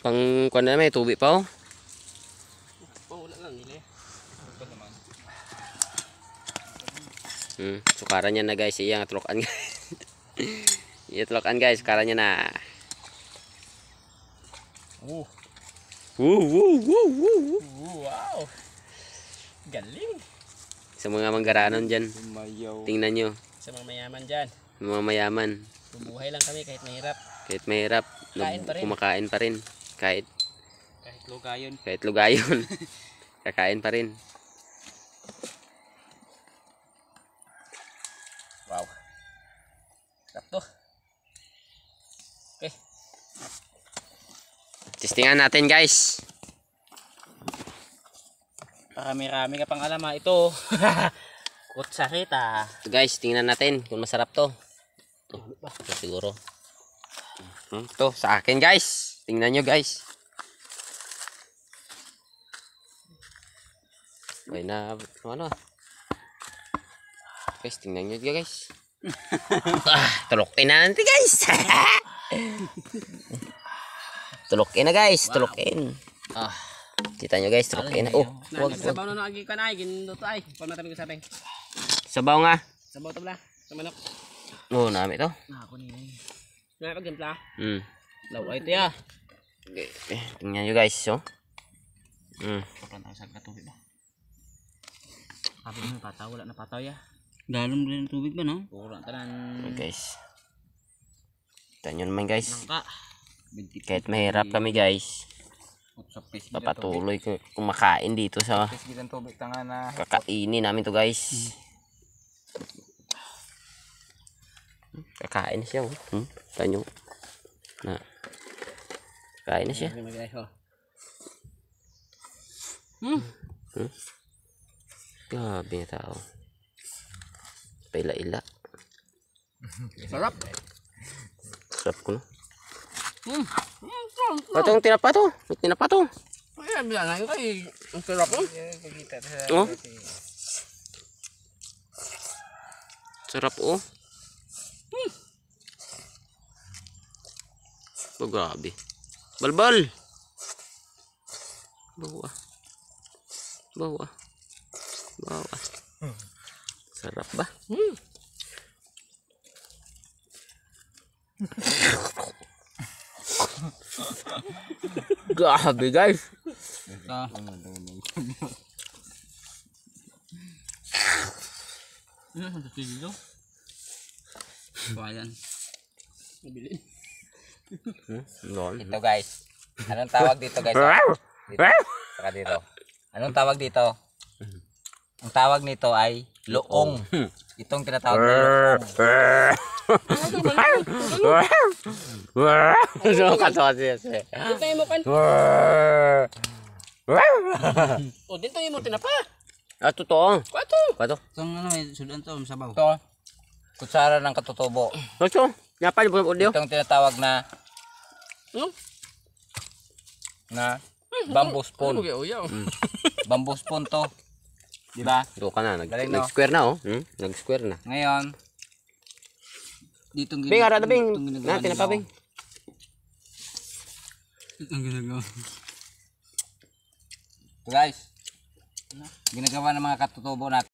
Pang kuan na may tubig pa oh. Wala lang nila. Sukaran niya na guys, iyang atlokan guys. Iatlokan guys, sukaran niya na. Woo, wow. Galing. Sa mga manggaranon dyan, tingnan nyo. Sa mga mayaman dyan. Mga mayaman. Bubuhay lang kami kahit mahirap. Kahit mahirap, kumakain pa rin. Kahit lugayon. Kahit lugayon. Kakain pa rin. Wow. Sarap to. Okay. Testingan natin guys. Parami-rami ka pang alam ha. Ito. Kutsarita. So guys, tingnan natin kung masarap to. Ito siguro. Ito sa akin guys. Tingnan nyo guys. Okay na ano. Guys, tingnan nyo guys. Tulokin na natin guys. Tulokin na guys. Tulokin. Kita nyo guys, tulokin na. Oh, wag. Sabaw na nagi ka na ay. Ginuto ay. Pamatabi ko sabi. Sabaw nga. Sabaw tabla. Sa manok. Oh, nami to. Ako nila. Nakakagimpla. Laway ito ya. Okay. Tingnan nyo guys, oh. Kapantang sa tubig ba? Sabi mo pataw, wala na pataw ya. Dalom din tubig ba no? Wala tanan. Okay, guys. Kita nyo naman guys. Nangka. Kahit mahirap kami guys. Papatuloy kumakain dito sa kakainin namin to guys. Kakain na siya. Tanyo. Na. Kakain na siya. Grabe na tao. Paila-ila. Sarap. Sarap ko na. Patong tinapa to. May tinapa to. Ay, bilang na kay ang sarap mo. Oh. Sarap oh. Oh, grabe. Balbal. Bawa. Bawa. Bawa. Sarap ba? Grabe guys. Sa kilo. Bayan. Nabili. Ito guys. Anong tawag dito guys? Saka dito. Anong tawag dito? Ang tawag nito ay loong. Itong tinatawag na loong. Dito mo kan. O dito mo tinapa. Totoo. Kwato. Kwato. Tong ano may sudan to sabaw. Ito. Kutsara ng katutubo. Ito. Napal po audio. Itong tinatawag na bamboo spoon. Bamboo spoon to. Diba? Ito ka na. Galing, no? Nag-square na oh. Nag-square na. Ngayon, Ditong Bing, ara na bing. Natin na pa bing. Ang ginagawa. guys, ginagawa ng mga katutubo natin.